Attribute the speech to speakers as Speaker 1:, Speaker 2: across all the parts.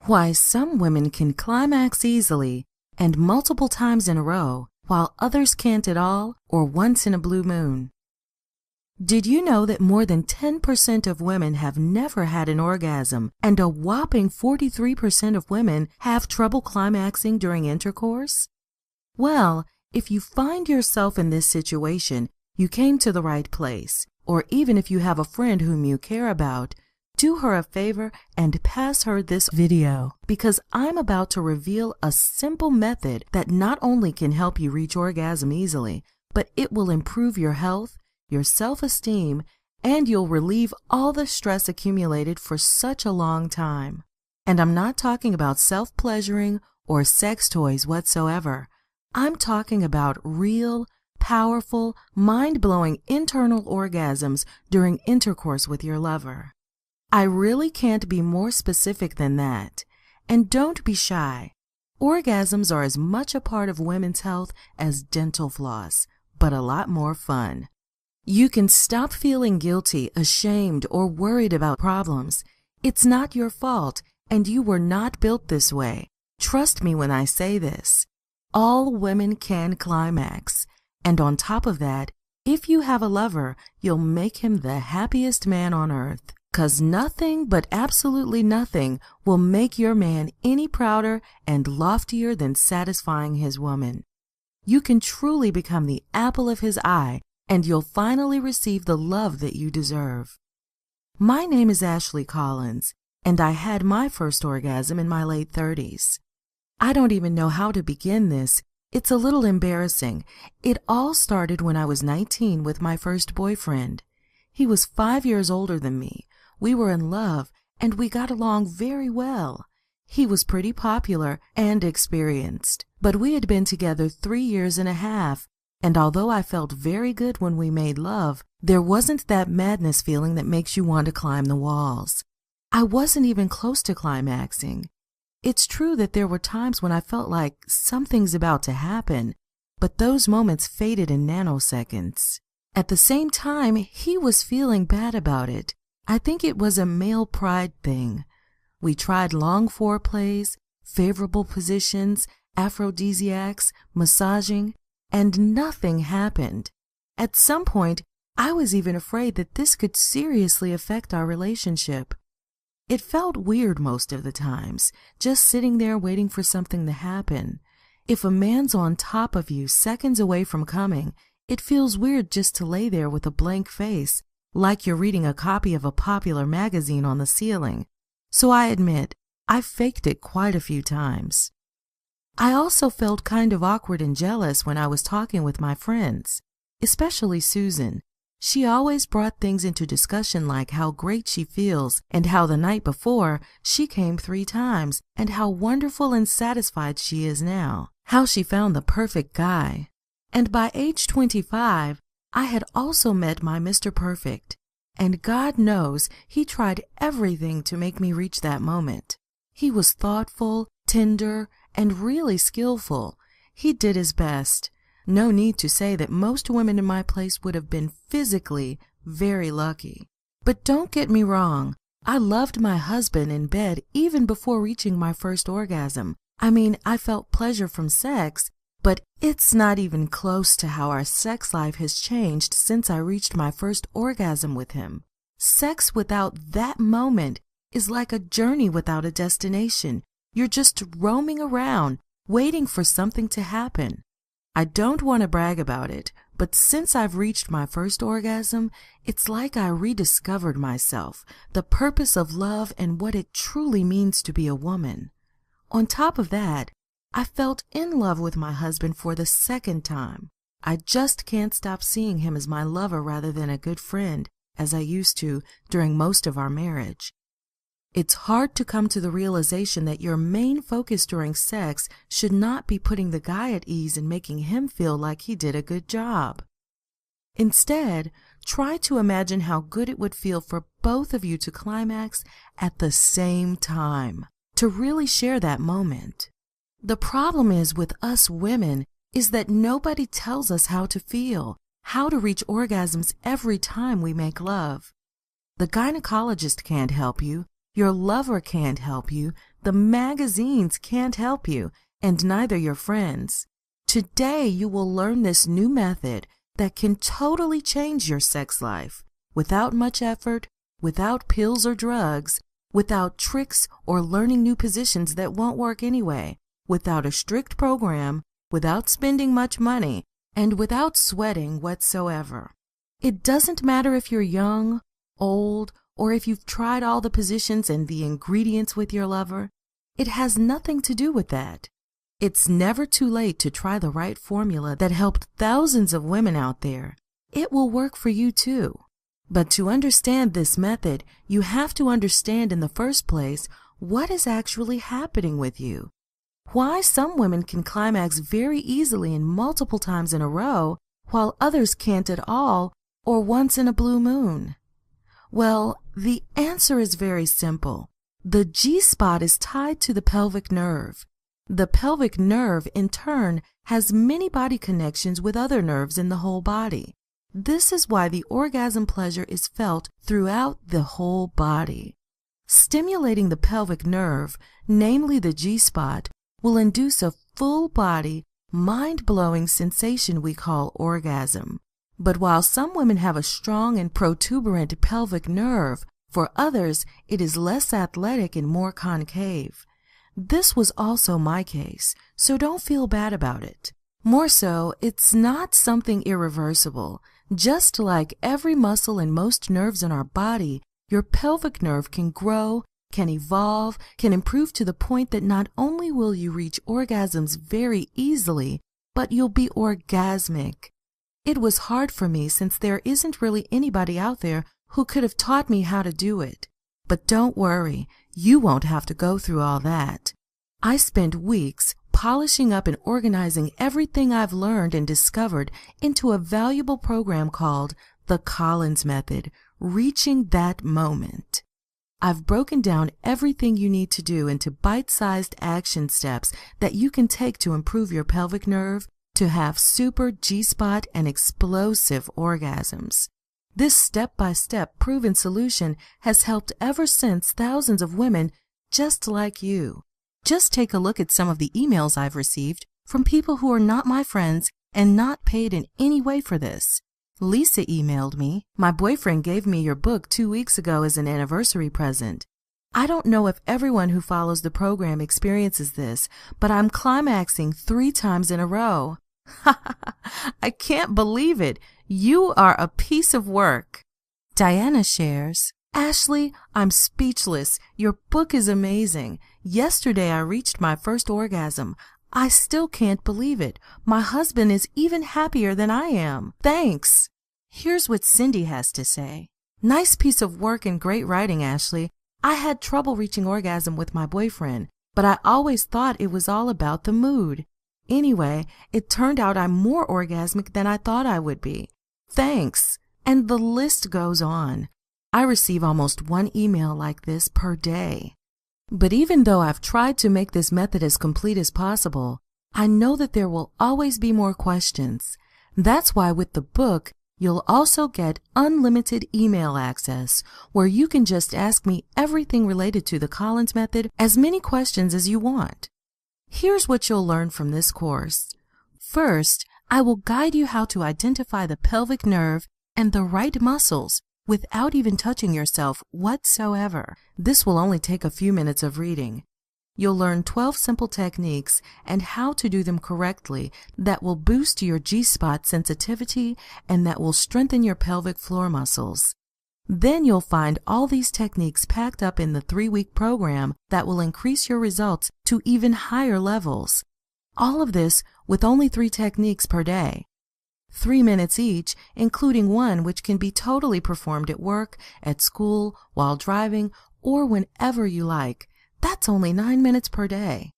Speaker 1: Why some women can climax easily and multiple times in a row, while others can't at all or once in a blue moon. Did you know that more than 10% of women have never had an orgasm, and a whopping 43% of women have trouble climaxing during intercourse? Well, if you find yourself in this situation, you came to the right place. Or even if you have a friend whom you care about, do her a favor and pass her this video, because I'm about to reveal a simple method that not only can help you reach orgasm easily, but it will improve your health, your self-esteem, and you'll relieve all the stress accumulated for such a long time. And I'm not talking about self-pleasuring or sex toys whatsoever. I'm talking about real, powerful, mind-blowing internal orgasms during intercourse with your lover. I really can't be more specific than that. And don't be shy. Orgasms are as much a part of women's health as dental floss, but a lot more fun. You can stop feeling guilty, ashamed, or worried about problems. It's not your fault, and you were not built this way. Trust me when I say this. All women can climax. And on top of that, if you have a lover, you'll make him the happiest man on earth. 'Cause nothing, but absolutely nothing, will make your man any prouder and loftier than satisfying his woman. You can truly become the apple of his eye, and you'll finally receive the love that you deserve. My name is Ashley Collins, and I had my first orgasm in my late 30s. I don't even know how to begin this. It's a little embarrassing. It all started when I was 19 with my first boyfriend. He was 5 years older than me. We were in love, and we got along very well. He was pretty popular and experienced, but we had been together 3 years and a half, and although I felt very good when we made love, there wasn't that madness feeling that makes you want to climb the walls. I wasn't even close to climaxing. It's true that there were times when I felt like something's about to happen, but those moments faded in nanoseconds. At the same time, he was feeling bad about it. I think it was a male pride thing. We tried long foreplays, favorable positions, aphrodisiacs, massaging, and nothing happened. At some point, I was even afraid that this could seriously affect our relationship. It felt weird most of the times, just sitting there waiting for something to happen. If a man's on top of you seconds away from coming, it feels weird just to lay there with a blank face, like you're reading a copy of a popular magazine on the ceiling. So I admit, I faked it quite a few times. I also felt kind of awkward and jealous when I was talking with my friends, especially Susan. She always brought things into discussion like how great she feels and how the night before she came 3 times and how wonderful and satisfied she is now, how she found the perfect guy. And by age 25, I had also met my Mr. Perfect, and God knows he tried everything to make me reach that moment. He was thoughtful, tender, and really skillful. He did his best. No need to say that most women in my place would have been physically very lucky. But don't get me wrong, I loved my husband in bed even before reaching my first orgasm. I mean, I felt pleasure from sex, but it's not even close to how our sex life has changed since I reached my first orgasm with him. Sex without that moment is like a journey without a destination. You're just roaming around, waiting for something to happen. I don't want to brag about it, but since I've reached my first orgasm, it's like I rediscovered myself, the purpose of love, and what it truly means to be a woman. On top of that, I felt in love with my husband for the second time. I just can't stop seeing him as my lover rather than a good friend, as I used to during most of our marriage. It's hard to come to the realization that your main focus during sex should not be putting the guy at ease and making him feel like he did a good job. Instead, try to imagine how good it would feel for both of you to climax at the same time, to really share that moment. The problem is with us women is that nobody tells us how to feel, how to reach orgasms every time we make love. The gynecologist can't help you. Your lover can't help you, the magazines can't help you, and neither your friends. Today you will learn this new method that can totally change your sex life without much effort, without pills or drugs, without tricks or learning new positions that won't work anyway, without a strict program, without spending much money, and without sweating whatsoever. It doesn't matter if you're young, old, or if you've tried all the positions and the ingredients with your lover. It has nothing to do with that. It's never too late to try the right formula that helped thousands of women out there. It will work for you too. But to understand this method, you have to understand in the first place what is actually happening with you. Why some women can climax very easily and multiple times in a row, while others can't at all or once in a blue moon. Well, the answer is very simple. The G-spot is tied to the pelvic nerve. The pelvic nerve, in turn, has many body connections with other nerves in the whole body. This is why the orgasm pleasure is felt throughout the whole body. Stimulating the pelvic nerve, namely the G-spot, will induce a full-body, mind-blowing sensation we call orgasm. But while some women have a strong and protuberant pelvic nerve, for others it is less athletic and more concave. This was also my case, so don't feel bad about it. More so, it's not something irreversible. Just like every muscle and most nerves in our body, your pelvic nerve can grow, can evolve, can improve to the point that not only will you reach orgasms very easily, but you'll be orgasmic. It was hard for me since there isn't really anybody out there who could have taught me how to do it. But don't worry, you won't have to go through all that. I spent weeks polishing up and organizing everything I've learned and discovered into a valuable program called the Collins Method, Reaching That Moment. I've broken down everything you need to do into bite-sized action steps that you can take to improve your pelvic nerve, to have super G-spot and explosive orgasms. This step-by-step proven solution has helped ever since thousands of women just like you. Just take a look at some of the emails I've received from people who are not my friends and not paid in any way for this. Lisa emailed me, "My boyfriend gave me your book 2 weeks ago as an anniversary present. I don't know if everyone who follows the program experiences this, but I'm climaxing 3 times in a row." I can't believe it. You are a piece of work. Diana shares, "Ashley, I'm speechless. Your book is amazing. Yesterday I reached my first orgasm. I still can't believe it. My husband is even happier than I am. Thanks." Here's what Cindy has to say. "Nice piece of work and great writing, Ashley. I had trouble reaching orgasm with my boyfriend, but I always thought it was all about the mood. Anyway, it turned out I'm more orgasmic than I thought I would be. Thanks." And the list goes on. I receive almost 1 email like this per day. But even though I've tried to make this method as complete as possible, I know that there will always be more questions. That's why with the book, you'll also get unlimited email access, where you can just ask me everything related to the Collins Method, as many questions as you want. Here's what you'll learn from this course. First, I will guide you how to identify the pelvic nerve and the right muscles without even touching yourself whatsoever. This will only take a few minutes of reading. You'll learn 12 simple techniques and how to do them correctly that will boost your G-spot sensitivity and that will strengthen your pelvic floor muscles. Then you'll find all these techniques packed up in the 3-week program that will increase your results to even higher levels. All of this with only 3 techniques per day. 3 minutes each, including one which can be totally performed at work, at school, while driving, or whenever you like. That's only 9 minutes per day.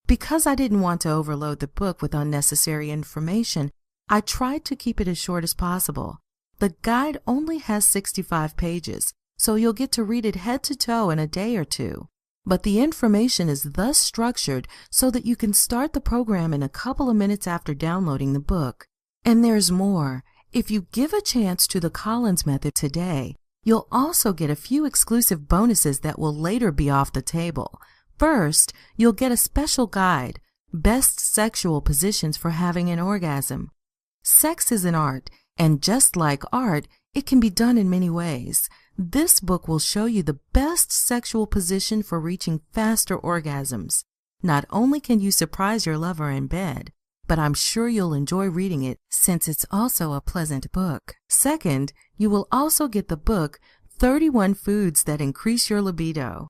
Speaker 1: Because I didn't want to overload the book with unnecessary information, I tried to keep it as short as possible. The guide only has 65 pages, so you'll get to read it head to toe in a day or 2. But the information is thus structured so that you can start the program in a couple of minutes after downloading the book. And there's more. If you give a chance to the Collins Method today, You'll also get a few exclusive bonuses that will later be off the table. First, you'll get a special guide, Best Sexual Positions for Having an Orgasm. Sex is an art, and just like art, it can be done in many ways. This book will show you the best sexual position for reaching faster orgasms. Not only can you surprise your lover in bed, but I'm sure you'll enjoy reading it since it's also a pleasant book. Second, you will also get the book 31 Foods That Increase Your Libido.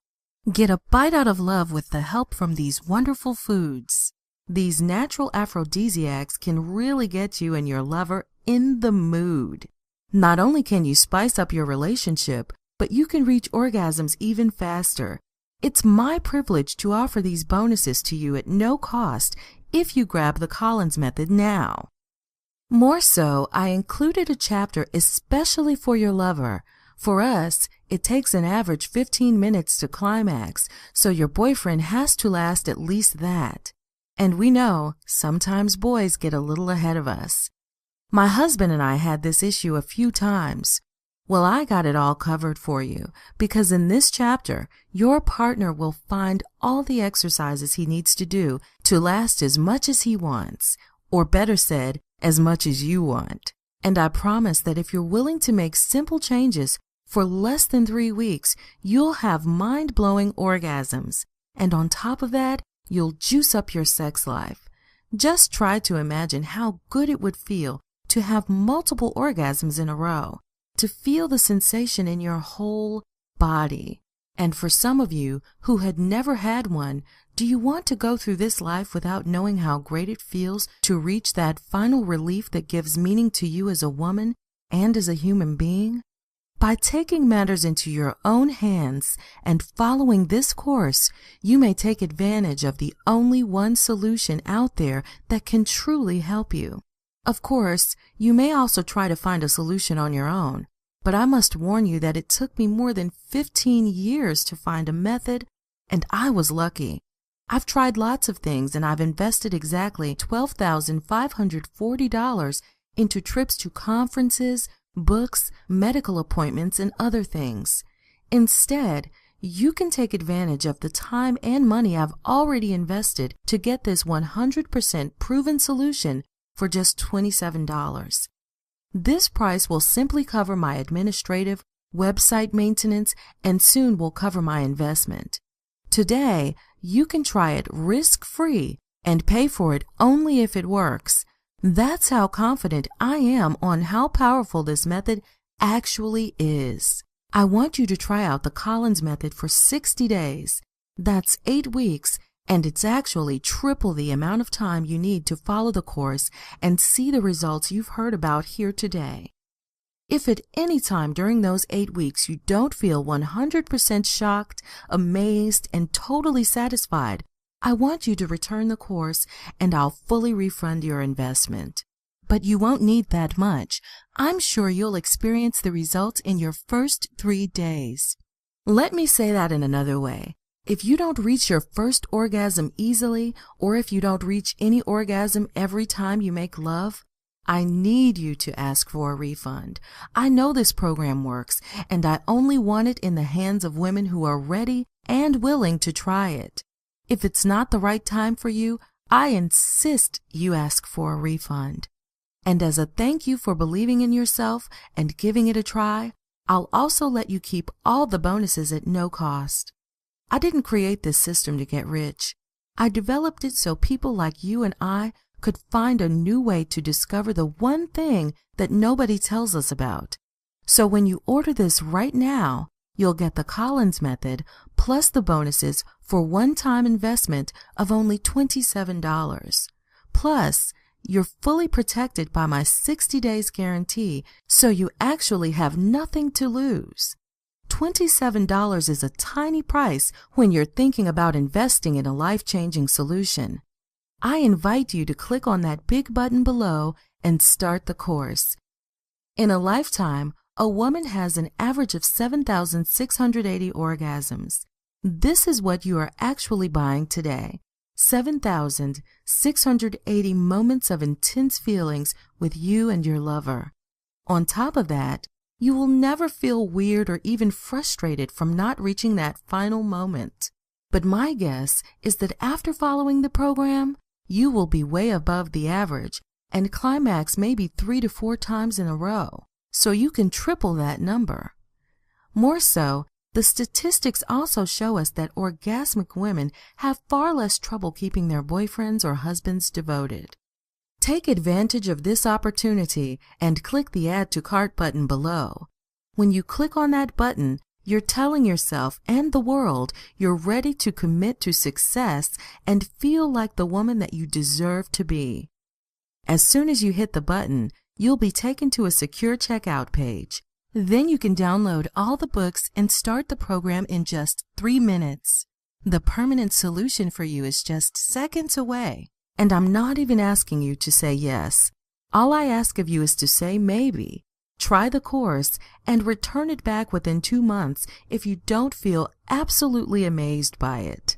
Speaker 1: Get a bite out of love with the help from these wonderful foods. These natural aphrodisiacs can really get you and your lover in the mood. Not only can you spice up your relationship, but you can reach orgasms even faster. It's my privilege to offer these bonuses to you at no cost if you grab the Collins Method now. More so, I included a chapter especially for your lover. For us, it takes an average 15 minutes to climax, so your boyfriend has to last at least that. And we know sometimes boys get a little ahead of us. My husband and I had this issue a few times. Well, I got it all covered for you because in this chapter, your partner will find all the exercises he needs to do to last as much as he wants, or better said, as much as you want. And I promise that if you're willing to make simple changes for less than 3 weeks, you'll have mind-blowing orgasms. And on top of that, you'll juice up your sex life. Just try to imagine how good it would feel to have multiple orgasms in a row, to feel the sensation in your whole body. And for some of you who had never had one, do you want to go through this life without knowing how great it feels to reach that final relief that gives meaning to you as a woman and as a human being? By taking matters into your own hands and following this course, you may take advantage of the only one solution out there that can truly help you. Of course, you may also try to find a solution on your own, but I must warn you that it took me more than 15 years to find a method, and I was lucky. I've tried lots of things, and I've invested exactly $12,540 into trips to conferences, books, medical appointments, and other things. Instead, you can take advantage of the time and money I've already invested to get this 100% proven solution for just $27. This price will simply cover my administrative, website maintenance, and soon will cover my investment. Today, you can try it risk-free and pay for it only if it works. That's how confident I am on how powerful this method actually is. I want you to try out the Collins Method for 60 days. That's 8 weeks, and it's actually triple the amount of time you need to follow the course and see the results you've heard about here today. If at any time during those 8 weeks you don't feel 100% shocked, amazed, and totally satisfied, I want you to return the course and I'll fully refund your investment. But you won't need that much. I'm sure you'll experience the results in your first 3 days. Let me say that in another way. If you don't reach your first orgasm easily, or if you don't reach any orgasm every time you make love, I need you to ask for a refund. I know this program works, and I only want it in the hands of women who are ready and willing to try it. If it's not the right time for you, I insist you ask for a refund. And as a thank you for believing in yourself and giving it a try, I'll also let you keep all the bonuses at no cost. I didn't create this system to get rich. I developed it so people like you and I could find a new way to discover the one thing that nobody tells us about. So when you order this right now, you'll get the Collins Method plus the bonuses for one-time investment of only $27. Plus, you're fully protected by my 60 days guarantee, so you actually have nothing to lose. $27 is a tiny price when you're thinking about investing in a life-changing solution. I invite you to click on that big button below and start the course. In a lifetime, a woman has an average of 7,680 orgasms. This is what you are actually buying today. 7,680 moments of intense feelings with you and your lover. On top of that, You will never feel weird or even frustrated from not reaching that final moment. But my guess is that after following the program, you will be way above the average and climax maybe 3 to 4 times in a row, so you can triple that number. More so, the statistics also show us that orgasmic women have far less trouble keeping their boyfriends or husbands devoted. Take advantage of this opportunity and click the Add to Cart button below. When you click on that button, you're telling yourself and the world you're ready to commit to success and feel like the woman that you deserve to be. As soon as you hit the button, you'll be taken to a secure checkout page. Then you can download all the books and start the program in just 3 minutes. The permanent solution for you is just seconds away. And I'm not even asking you to say yes. All I ask of you is to say maybe. Try the course and return it back within 2 months if you don't feel absolutely amazed by it.